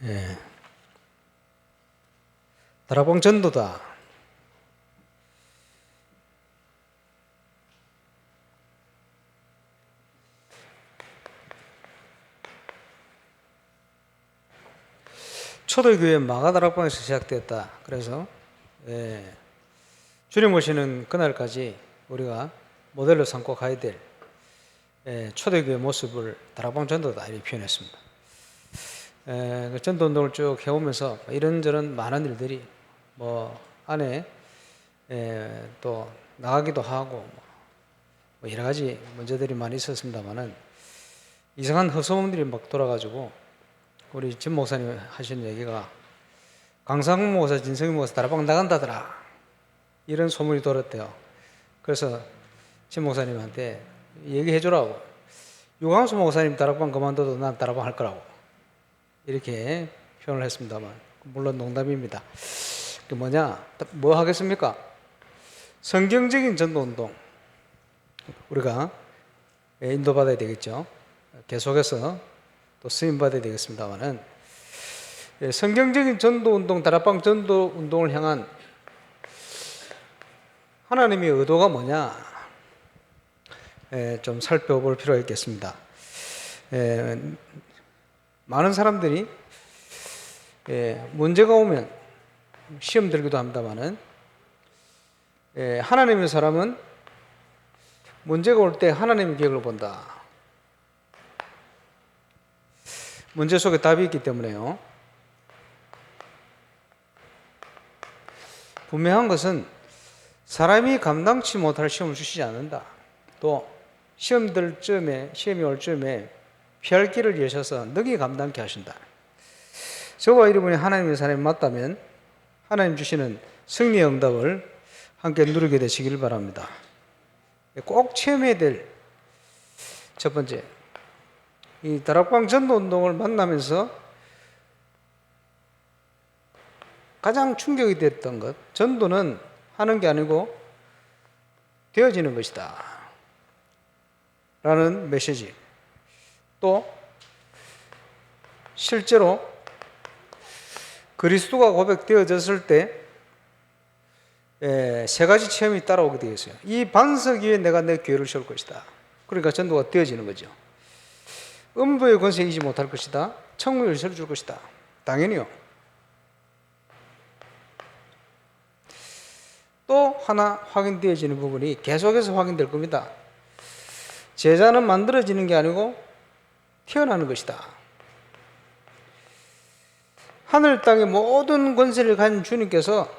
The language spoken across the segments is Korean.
예. 다락방 전도다. 초대교회 마가다락방에서 시작됐다. 그래서 주님 오시는 그날까지 우리가 모델로 삼고 가야 될 초대교회 모습을 다락방 전도다 이렇게 표현했습니다. 그 전도 운동을 쭉 해오면서 이런저런 많은 일들이 안에 또 나가기도 하고 뭐 여러 가지 문제들이 많이 있었습니다만은 이상한 허소문들이 막 돌아가지고 우리 진 목사님 하시는 얘기가 강상훈 목사, 진성희 목사 다락방 나간다더라 이런 소문이 돌았대요. 그래서 진 목사님한테 얘기해 주라고, 유광수 목사님 다락방 그만둬도 난 다락방 할 거라고 이렇게 표현을 했습니다만, 물론 농담입니다. 그 뭐 하겠습니까? 성경적인 전도운동 우리가 인도받아야 되겠죠. 계속해서 또 쓰임받아야 되겠습니다만은, 성경적인 전도운동, 다락방 전도운동을 향한 하나님의 의도가 뭐냐 좀 살펴볼 필요가 있겠습니다. 많은 사람들이 문제가 오면 시험 들기도 합니다만은, 하나님의 사람은 문제가 올 때 하나님의 계획을 본다. 문제 속에 답이 있기 때문에요. 분명한 것은 사람이 감당치 못할 시험을 주시지 않는다. 또 시험이 올 쯤에 피할 길을 여셔서 능히 감당케 하신다. 저와 여러분이 하나님의 사람이 맞다면 하나님 주시는 승리의 응답을 함께 누리게 되시길 바랍니다. 꼭 체험해야 될 첫 번째, 이 다락방 전도운동을 만나면서 가장 충격이 됐던 것, 전도는 하는 게 아니고 되어지는 것이다 라는 메시지. 또 실제로 그리스도가 고백되어졌을 때 세 가지 체험이 따라오게 되어 있어요. 이 반석 위에 내가 내 교회를 세울 것이다. 그러니까 전도가 되어지는 거죠. 음부의 권세 이기지 못할 것이다. 천국을 열어줄 것이다. 당연히요. 또 하나 확인되어지는 부분이 계속해서 확인될 겁니다. 제자는 만들어지는 게 아니고 태어나는 것이다. 하늘 땅의 모든 권세를 가진 주님께서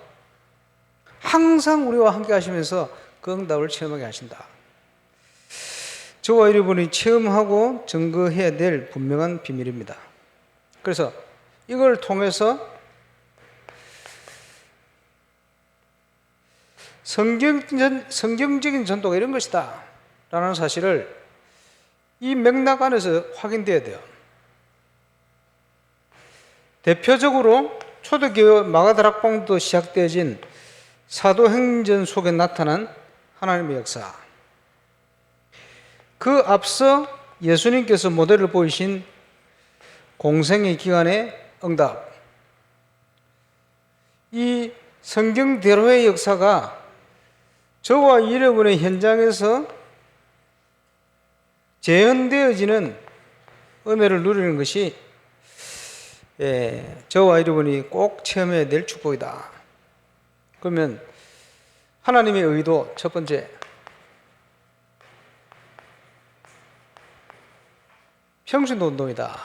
항상 우리와 함께 하시면서 그 응답을 체험하게 하신다. 저와 여러분이 체험하고 증거해야 될 분명한 비밀입니다. 그래서 이걸 통해서 성경적인 전도가 이런 것이다 라는 사실을 이 맥락 안에서 확인돼야 돼요. 대표적으로 초대교회 마가다락방도 시작되어진 사도행전 속에 나타난 하나님의 역사, 그 앞서 예수님께서 모델을 보이신 공생의 기간의 응답, 이 성경대로의 역사가 저와 여러분의 현장에서 재현되어지는 은혜를 누리는 것이 저와 여러분이 꼭 체험해야 될 축복이다. 그러면 하나님의 의도 첫 번째, 평신도 운동이다.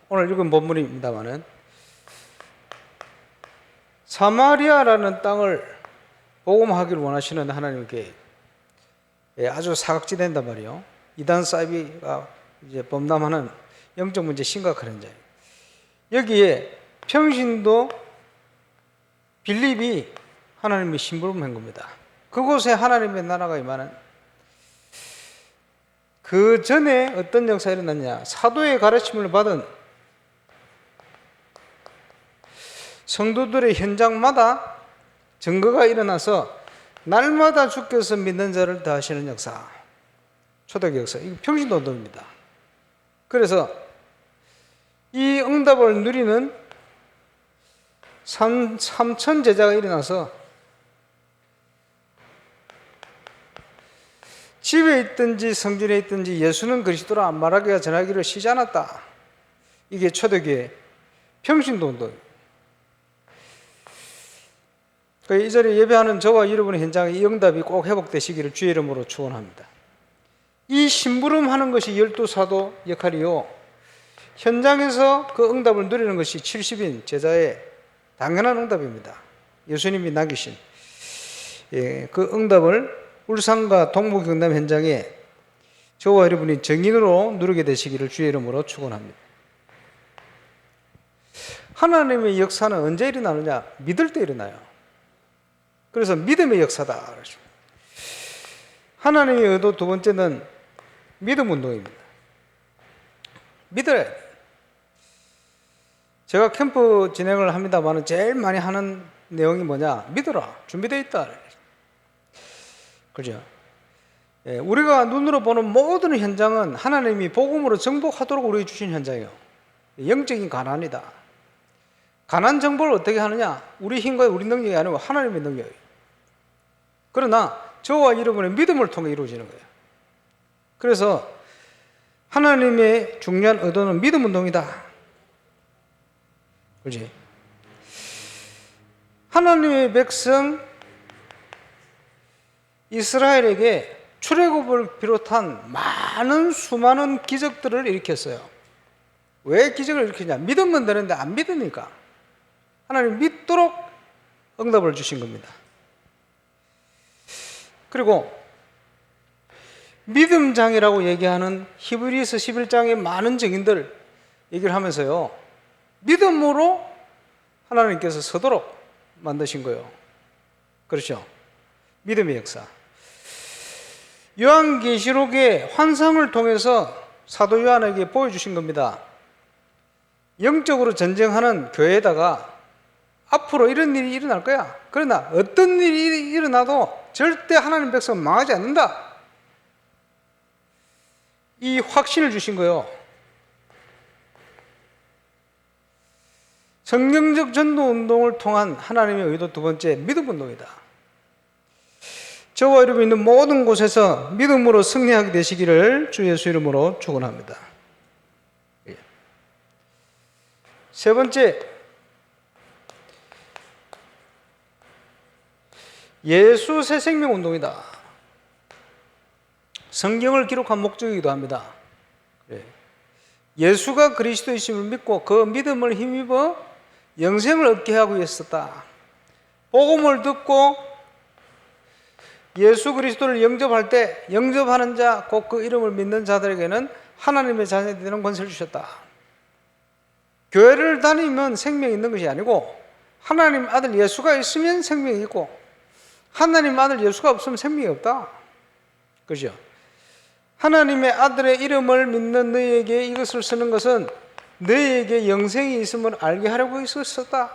오늘 읽은 본문입니다만은, 사마리아라는 땅을 복음하기를 원하시는 하나님의 계획, 아주 사각지대인단 말이에요. 이단 사이비가 이제 범람하는 영적 문제 심각한 현장. 여기에 평신도 빌립이 하나님의 심부름한 겁니다. 그곳에 하나님의 나라가 임하는, 그 전에 어떤 역사가 일어났냐, 사도의 가르침을 받은 성도들의 현장마다 증거가 일어나서 날마다 주께서 믿는 자를 더하시는 역사, 초대교회 역사, 이거 평신도 운동입니다. 그래서 이 응답을 누리는 삼천 제자가 일어나서 집에 있든지 성전에 있든지 예수는 그리스도라 안 말하기가 전하기를 쉬지 않았다. 이게 초대교회 평신도 운동입니다. 이 자리에 예배하는 저와 여러분의 현장에 이 응답이 꼭 회복되시기를 주의 이름으로 축원합니다. 이 심부름하는 것이 12사도 역할이요, 현장에서 그 응답을 누리는 것이 70인 제자의 당연한 응답입니다. 예수님이 남기신 그 응답을 울산과 동부 경남 현장에 저와 여러분이 정인으로 누리게 되시기를 주의 이름으로 축원합니다. 하나님의 역사는 언제 일어나느냐? 믿을 때 일어나요. 그래서 믿음의 역사다. 하나님의 의도 두 번째는 믿음 운동입니다. 믿어야 돼요. 제가 캠프 진행을 합니다만 제일 많이 하는 내용이 뭐냐? 믿어라. 준비되어 있다. 그죠? 우리가 눈으로 보는 모든 현장은 하나님이 복음으로 정복하도록 우리에게 주신 현장이에요. 영적인 가난이다. 가난 정복을 어떻게 하느냐? 우리 힘과 우리 능력이 아니고 하나님의 능력이에요. 그러나 저와 여러분의 믿음을 통해 이루어지는 거예요. 그래서 하나님의 중요한 의도는 믿음 운동이다. 그렇지? 하나님의 백성 이스라엘에게 출애굽을 비롯한 많은 수많은 기적들을 일으켰어요. 왜 기적을 일으키냐? 믿으면 되는데 안 믿으니까. 하나님 믿도록 응답을 주신 겁니다. 그리고 믿음장이라고 얘기하는 히브리서 11장의 많은 증인들 얘기를 하면서요, 믿음으로 하나님께서 서도록 만드신 거예요. 그렇죠? 믿음의 역사. 요한계시록의 환상을 통해서 사도 요한에게 보여주신 겁니다. 영적으로 전쟁하는 교회에다가 앞으로 이런 일이 일어날 거야. 그러나 어떤 일이 일어나도 절대 하나님 백성은 망하지 않는다. 이 확신을 주신 거예요. 성경적 전도 운동을 통한 하나님의 의도 두 번째, 믿음 운동이다. 저와 여러분이 있는 모든 곳에서 믿음으로 승리하게 되시기를 주 예수 이름으로 축원합니다. 세 번째, 예수 새 생명 운동이다. 성경을 기록한 목적이기도 합니다. 예수가 그리스도이심을 믿고 그 믿음을 힘입어 영생을 얻게 하기 위해서다. 복음을 듣고 예수 그리스도를 영접할 때 영접하는 자, 곧 그 이름을 믿는 자들에게는 하나님의 자녀이 되는 권세를 주셨다. 교회를 다니면 생명이 있는 것이 아니고 하나님 아들 예수가 있으면 생명이 있고 하나님 아들 예수가 없으면 생명이 없다. 그죠? 하나님의 아들의 이름을 믿는 너희에게 이것을 쓰는 것은 너희에게 영생이 있음을 알게 하려고 있었다.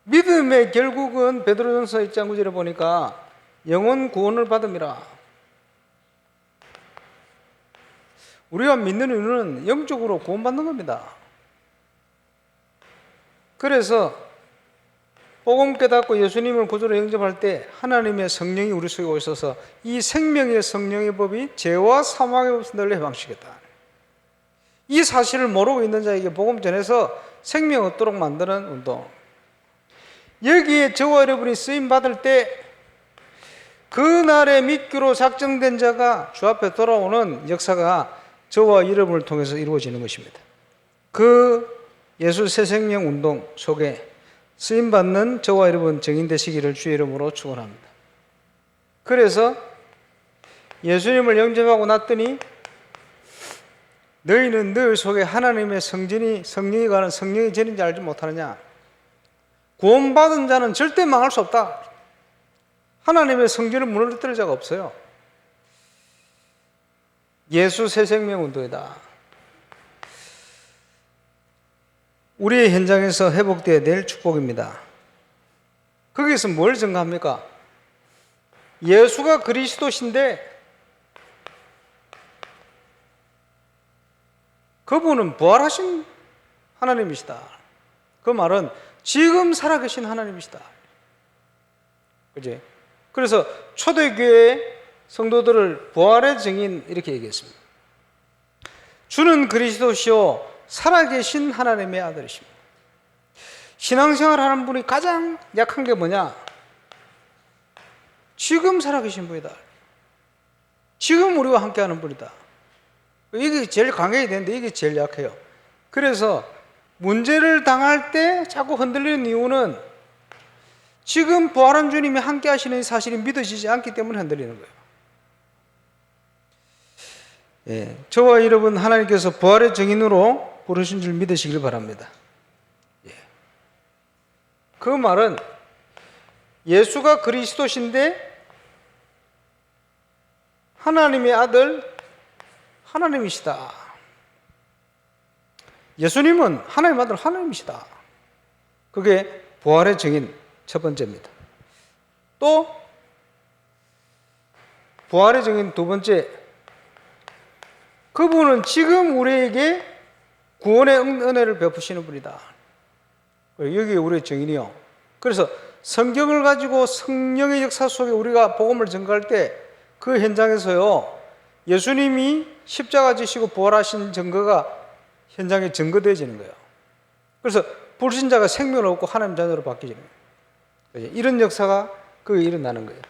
믿음의 결국은 베드로전서 1장 9절에 보니까 영혼 구원을 받음이라. 우리가 믿는 이유는 영적으로 구원받는 겁니다. 그래서 복음 깨닫고 예수님을 구주로 영접할 때 하나님의 성령이 우리 속에 오셔서 이 생명의 성령의 법이 죄와 사망의 법에서 널리 해방시켰다. 이 사실을 모르고 있는 자에게 복음 전해서 생명 얻도록 만드는 운동. 여기에 저와 여러분이 쓰임 받을 때 그날의 믿기로 작정된 자가 주 앞에 돌아오는 역사가 저와 여러분을 통해서 이루어지는 것입니다. 그 예수 새 생명 운동 속에 쓰임받는 저와 여러분 증인 되시기를 주의 이름으로 축원합니다. 그래서 예수님을 영접하고 났더니 너희는 너희 속에 하나님의 성령이 가는 성령이 전인지 알지 못하느냐? 구원받은 자는 절대 망할 수 없다. 하나님의 성전을 무너뜨릴 자가 없어요. 예수 새 생명 운동이다. 우리의 현장에서 회복되어야 될 축복입니다. 거기서 뭘 증가합니까? 예수가 그리스도신데 그분은 부활하신 하나님이시다. 그 말은 지금 살아계신 하나님이시다. 그지? 그래서 초대교회 성도들을 부활의 증인 이렇게 얘기했습니다. 주는 그리스도시요 살아계신 하나님의 아들이십니다. 신앙생활 하는 분이 가장 약한 게 뭐냐? 지금 살아계신 분이다. 지금 우리와 함께하는 분이다. 이게 제일 강해야 되는데 이게 제일 약해요. 그래서 문제를 당할 때 자꾸 흔들리는 이유는 지금 부활한 주님이 함께 하시는 사실이 믿어지지 않기 때문에 흔들리는 거예요. 예, 저와 여러분 하나님께서 부활의 증인으로 부르신 줄 믿으시길 바랍니다. 예. 그 말은 예수가 그리스도신데 하나님의 아들 하나님이시다. 예수님은 하나님의 아들 하나님이시다. 그게 부활의 증인 첫 번째입니다. 또 부활의 증인 두 번째, 그분은 지금 우리에게 구원의 은혜를 베푸시는 분이다. 여기 우리의 증인이요. 그래서 성경을 가지고 성령의 역사 속에 우리가 복음을 전가할 때 그 현장에서요, 예수님이 십자가 지시고 부활하신 증거가 현장에 증거되어지는 거예요. 그래서 불신자가 생명을 얻고 하나님 자녀로 바뀌는 거예요. 이런 역사가 그게 일어나는 거예요.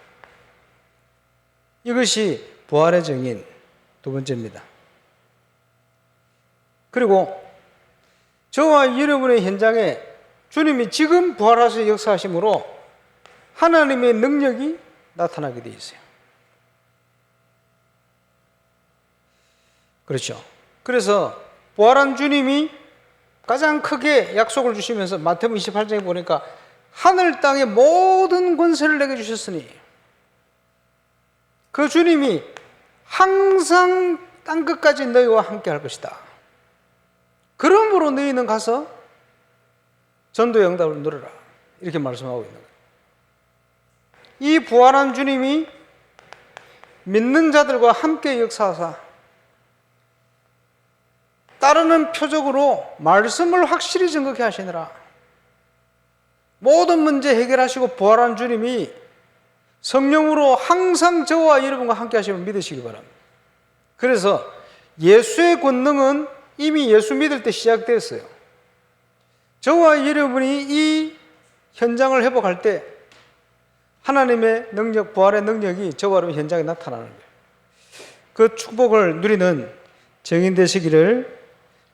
이것이 부활의 증인 두 번째입니다. 그리고 저와 여러분의 현장에 주님이 지금 부활하셔서 역사하심으로 하나님의 능력이 나타나게 되어 있어요. 그렇죠. 그래서 부활한 주님이 가장 크게 약속을 주시면서 마태복음 28장에 보니까 하늘 땅의 모든 권세를 내게 주셨으니 그 주님이 항상 땅끝까지 너희와 함께 할 것이다. 그러므로 너희는 가서 전도의 응답을 누려라. 이렇게 말씀하고 있는 거예요. 이 부활한 주님이 믿는 자들과 함께 역사하사 따르는 표적으로 말씀을 확실히 증거케 하시느라 모든 문제 해결하시고 부활한 주님이 성령으로 항상 저와 여러분과 함께 하시면 믿으시기 바랍니다. 그래서 예수의 권능은 이미 예수 믿을 때 시작되었어요. 저와 여러분이 이 현장을 회복할 때 하나님의 능력, 부활의 능력이 저와 여러분 현장에 나타나는 거예요. 그 축복을 누리는 증인 되시기를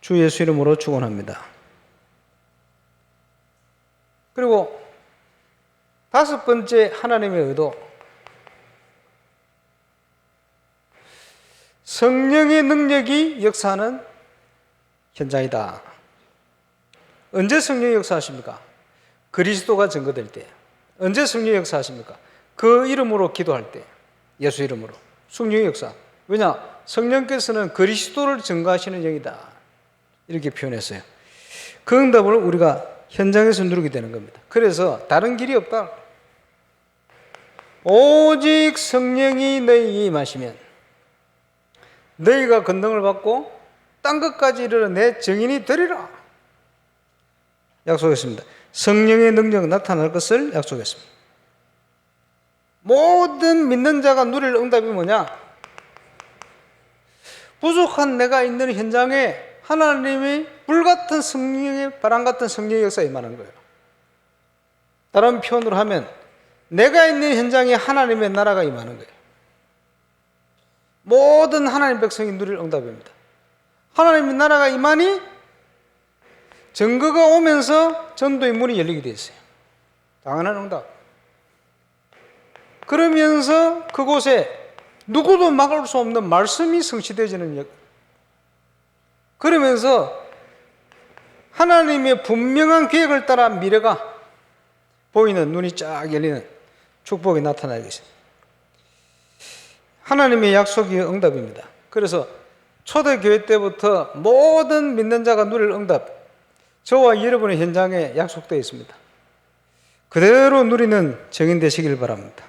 주 예수 이름으로 축원합니다. 그리고 다섯 번째 하나님의 의도, 성령의 능력이 역사하는 현장이다. 언제 성령이 역사하십니까? 그리스도가 증거될 때. 언제 성령이 역사하십니까? 그 이름으로 기도할 때, 예수 이름으로 성령의 역사. 왜냐? 성령께서는 그리스도를 증거하시는 영이다. 이렇게 표현했어요. 그 응답을 우리가 현장에서 누리게 되는 겁니다. 그래서 다른 길이 없다. 오직 성령이 너희에게 임하시면 너희가 권능을 받고 땅끝까지 이르러 내 증인이 되리라. 약속했습니다. 성령의 능력이 나타날 것을 약속했습니다. 모든 믿는 자가 누릴 응답이 뭐냐? 부족한 내가 있는 현장에 하나님이 불같은 성령의 바람 같은 성령의 역사에 임하는 거예요. 다른 표현으로 하면 내가 있는 현장에 하나님의 나라가 임하는 거예요. 모든 하나님 백성이 누릴 응답입니다. 하나님의 나라가 임하니 증거가 오면서 전도의 문이 열리게 되어 있어요. 당연한 응답. 그러면서 그곳에 누구도 막을 수 없는 말씀이 성취되어지는 역. 그러면서 하나님의 분명한 계획을 따라 미래가 보이는, 눈이 쫙 열리는 축복이 나타나게 있습니다. 하나님의 약속이 응답입니다. 그래서 초대교회 때부터 모든 믿는 자가 누릴 응답, 저와 여러분의 현장에 약속되어 있습니다. 그대로 누리는 증인 되시길 바랍니다.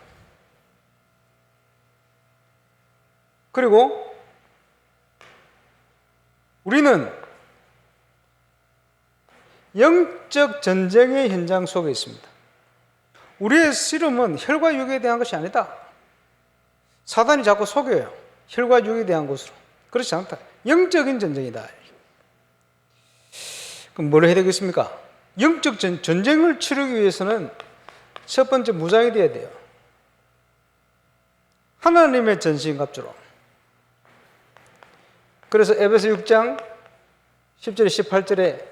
그리고 우리는 영적 전쟁의 현장 속에 있습니다. 우리의 씨름은 혈과 육에 대한 것이 아니다. 사단이 자꾸 속여요. 혈과 육에 대한 것으로. 그렇지 않다. 영적인 전쟁이다. 그럼 뭘 해야 되겠습니까? 영적 전쟁을 치르기 위해서는 첫 번째 무장이 되어야 돼요. 하나님의 전신갑주로. 그래서 에베소 6장 10절에 18절에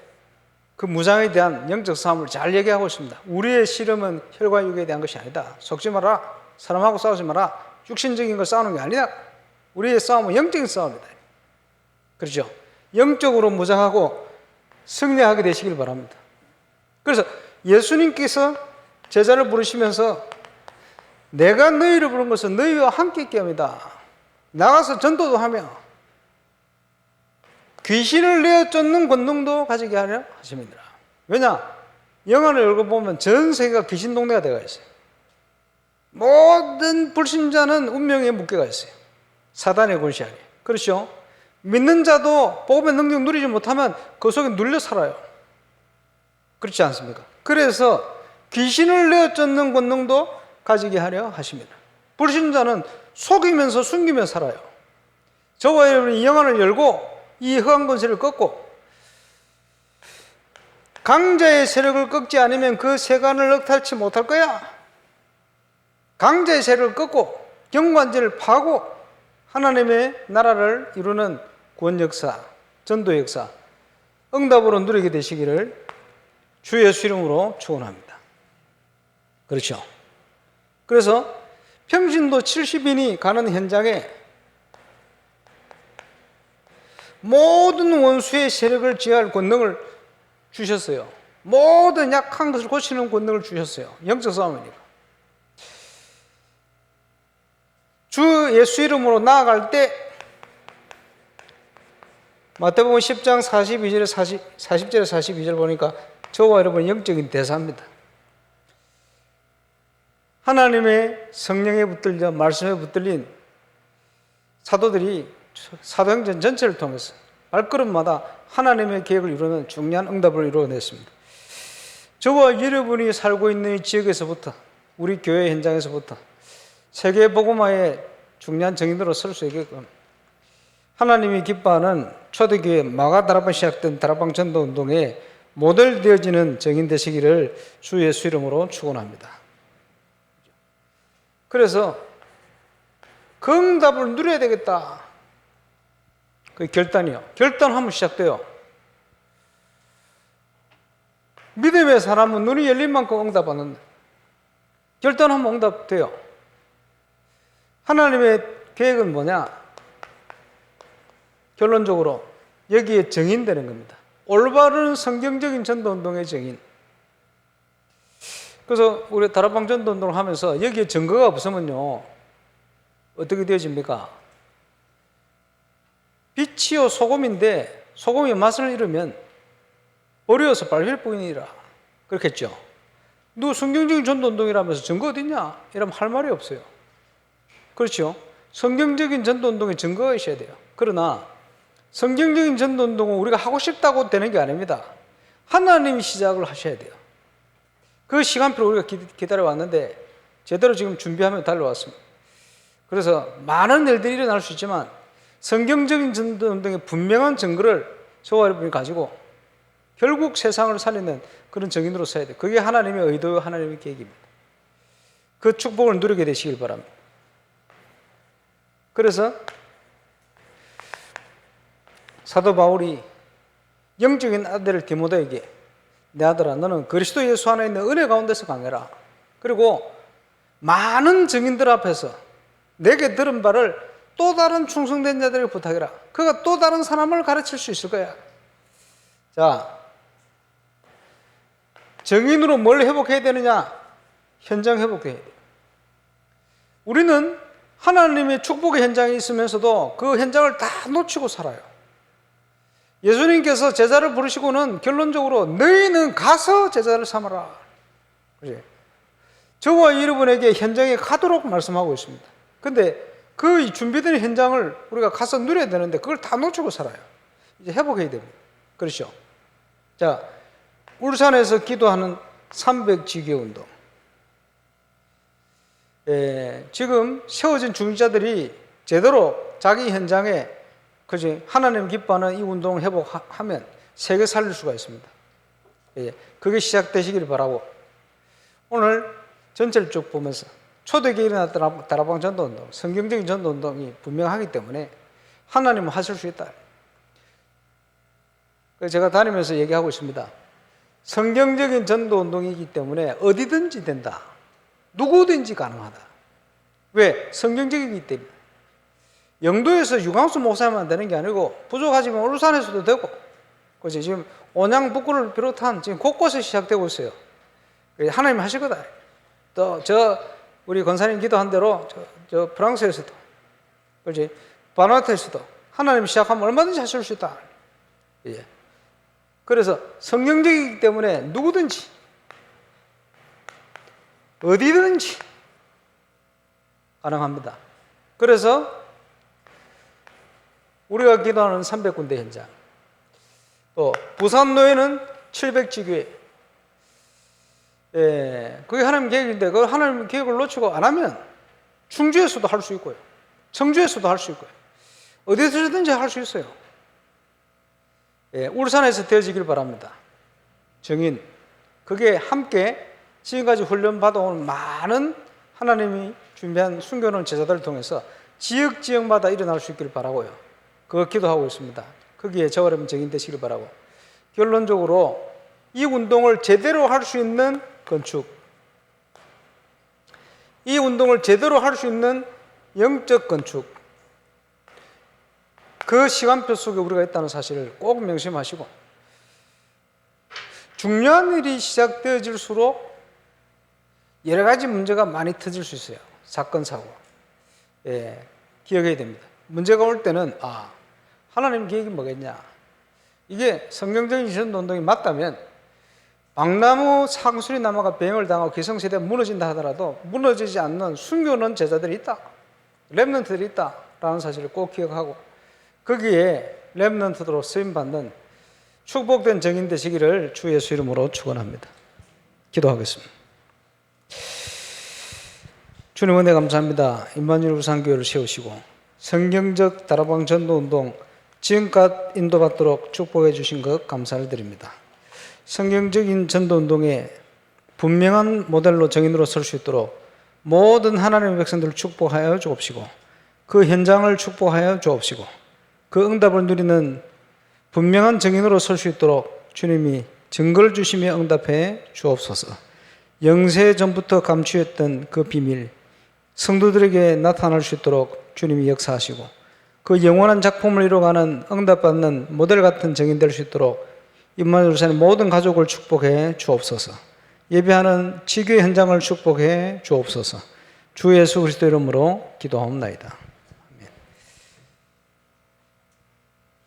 그 무장에 대한 영적 싸움을 잘 얘기하고 있습니다. 우리의 씨름은 혈과 육에 대한 것이 아니다. 속지 마라. 사람하고 싸우지 마라. 육신적인 걸 싸우는 게 아니다. 우리의 싸움은 영적인 싸움이다. 그렇죠? 영적으로 무장하고 승리하게 되시길 바랍니다. 그래서 예수님께서 제자를 부르시면서 내가 너희를 부른 것은 너희와 함께 있게 합니다. 나가서 전도도 하며 귀신을 내어 쫓는 권능도 가지게 하려 하십니다. 왜냐? 영화를 읽어보면 전 세계가 귀신 동네가 되어 있어요. 모든 불신자는 운명의 묶여가 있어요. 사단의 권세 아래. 그렇죠? 믿는 자도 복음의 능력 누리지 못하면 그 속에 눌려 살아요. 그렇지 않습니까? 그래서 귀신을 내어 쫓는 권능도 가지게 하려 하십니다. 불신자는 속이면서 숨기며 살아요. 저와 여러분이 이 영안을 열고 이 허한 권세를 꺾고 강자의 세력을 꺾지 않으면 그 세간을 억탈치 못할 거야. 강자의 세력을 꺾고 경관제를 파고 하나님의 나라를 이루는 구원 역사, 전도 역사, 응답으로 누리게 되시기를 주 예수 이름으로 축원합니다. 그렇죠? 그래서 평신도 70인이 가는 현장에 모든 원수의 세력을 제어할 권능을 주셨어요. 모든 약한 것을 고치는 권능을 주셨어요. 영적 싸움이니까. 주 예수 이름으로 나아갈 때 마태복음 10장 42절에 40절에 42절 보니까 저와 여러분 영적인 대사입니다. 하나님의 성령에 붙들려 말씀에 붙들린 사도들이 사도행전 전체를 통해서 발걸음마다 하나님의 계획을 이루는 중요한 응답을 이루어냈습니다. 저와 여러분이 살고 있는 이 지역에서부터 우리 교회 현장에서부터 세계 복음화의 중요한 정인으로 설 수 있게끔 하나님이 기뻐하는 초대교회 마가다락방 시작된 다락방 전도 운동에 모델 되어지는 정인 되시기를 주 예수 이름으로 축원합니다. 그래서 그 응답을 누려야 되겠다. 그 결단이요. 결단하면 시작돼요. 믿음의 사람은 눈이 열린 만큼 응답하는데 결단하면 응답돼요. 하나님의 계획은 뭐냐? 결론적으로 여기에 정인되는 겁니다. 올바른 성경적인 전도운동의 정인. 그래서 우리 다락방 전도운동을 하면서 여기에 증거가 없으면요 어떻게 되어집니까? 빛이요 소금인데 소금이 맛을 잃으면 어려워서 빨릴 뿐이라 그렇겠죠. 누구 성경적인 전도운동이라면서 증거 어딨냐? 이러면 할 말이 없어요. 그렇죠? 성경적인 전도운동에 증거가 있어야 돼요. 그러나 성경적인 전도운동은 우리가 하고 싶다고 되는 게 아닙니다. 하나님이 시작을 하셔야 돼요. 그 시간표를 우리가 기다려왔는데 제대로 지금 준비하면 달려왔습니다. 그래서 많은 일들이 일어날 수 있지만 성경적인 전도운동의 분명한 증거를 저와 여러분이 가지고 결국 세상을 살리는 그런 정인으로 서야 돼요. 그게 하나님의 의도요 하나님의 계획입니다. 그 축복을 누리게 되시길 바랍니다. 그래서 사도 바울이 영적인 아들을 디모데에게 내 아들아 너는 그리스도 예수 안에 있는 은혜 가운데서 강해라. 그리고 많은 증인들 앞에서 내게 들은 바를 또 다른 충성된 자들에게 부탁해라. 그가 또 다른 사람을 가르칠 수 있을 거야. 자, 정인으로 뭘 회복해야 되느냐? 현장 회복해야 돼요. 우리는 하나님의 축복의 현장에 있으면서도 그 현장을 다 놓치고 살아요. 예수님께서 제자를 부르시고는 결론적으로 너희는 가서 제자를 삼아라. 그래. 저와 여러분에게 현장에 가도록 말씀하고 있습니다. 근데 그 준비된 현장을 우리가 가서 누려야 되는데 그걸 다 놓치고 살아요. 이제 회복해야 됩니다. 그렇죠? 자, 울산에서 기도하는 300지교 운동. 지금 세워진 중직자들이 제대로 자기 현장에 하나님 기뻐하는 이 운동을 회복하면 세계 살릴 수가 있습니다. 그게 시작되시기를 바라고, 오늘 전체를 쭉 보면서 초대교회에 일어났던 다락방 전도운동, 성경적인 전도운동이 분명하기 때문에 하나님은 하실 수 있다. 제가 다니면서 얘기하고 있습니다. 성경적인 전도운동이기 때문에 어디든지 된다. 누구든지 가능하다. 왜? 성경적이기 때문에. 영도에서 유광수 목사만 되는 게 아니고 부족하지만 울산에서도 되고, 그렇지? 지금 온양 북구를 비롯한 지금 곳곳에 시작되고 있어요. 하나님 하실 거다. 또 우리 권사님 기도한 대로 저 프랑스에서도, 그렇지? 바누아투에서도 하나님 시작하면 얼마든지 하실 수 있다. 예. 그래서 성경적이기 때문에 누구든지 어디든지 가능합니다. 그래서 우리가 기도하는 300군데 현장, 또 부산노예는 700지교회, 그게 하나님 계획인데 그 하나님 계획을 놓치고 안 하면 충주에서도 할 수 있고요, 청주에서도 할 수 있고요, 어디서든지 할 수 있어요. 울산에서 되어지길 바랍니다. 정인, 그게 함께 지금까지 훈련 받아온 많은 하나님이 준비한 순교하는 제자들을 통해서 지역마다 일어날 수 있기를 바라고요. 그거 기도하고 있습니다. 거기에 저와 여러분 정인 되시길 바라고, 결론적으로 이 운동을 제대로 할 수 있는 건축, 이 운동을 제대로 할 수 있는 영적 건축, 그 시간표 속에 우리가 있다는 사실을 꼭 명심하시고, 중요한 일이 시작되어질수록 여러 가지 문제가 많이 터질 수 있어요. 사건, 사고. 기억해야 됩니다. 문제가 올 때는 하나님 계획이 뭐겠냐. 이게 성경적인 전도운동이 맞다면 박나무 상수리 나무가 병을 당하고 기성세대가 무너진다 하더라도 무너지지 않는 순교는 제자들이 있다, 렘넌트들이 있다라는 사실을 꼭 기억하고, 거기에 렘넌트로 쓰임받는 축복된 정인 되시기를 주 예수 이름으로 축원합니다. 기도하겠습니다. 주님 은혜 감사합니다. 임마누엘 우상교회를 세우시고 성경적 다락방 전도운동 지금껏 인도받도록 축복해 주신 것 감사를 드립니다. 성경적인 전도운동에 분명한 모델로 정인으로 설 수 있도록 모든 하나님의 백성들을 축복하여 주옵시고, 그 현장을 축복하여 주옵시고, 그 응답을 누리는 분명한 정인으로 설 수 있도록 주님이 증거를 주시며 응답해 주옵소서. 영세 전부터 감추었던 그 비밀 성도들에게 나타날 수 있도록 주님이 역사하시고, 그 영원한 작품을 이루어가는 응답받는 모델 같은 정인 될 수 있도록 임마누엘 우상의 모든 가족을 축복해 주옵소서. 예배하는 지교회 현장을 축복해 주옵소서. 주 예수 그리스도 이름으로 기도하옵나이다.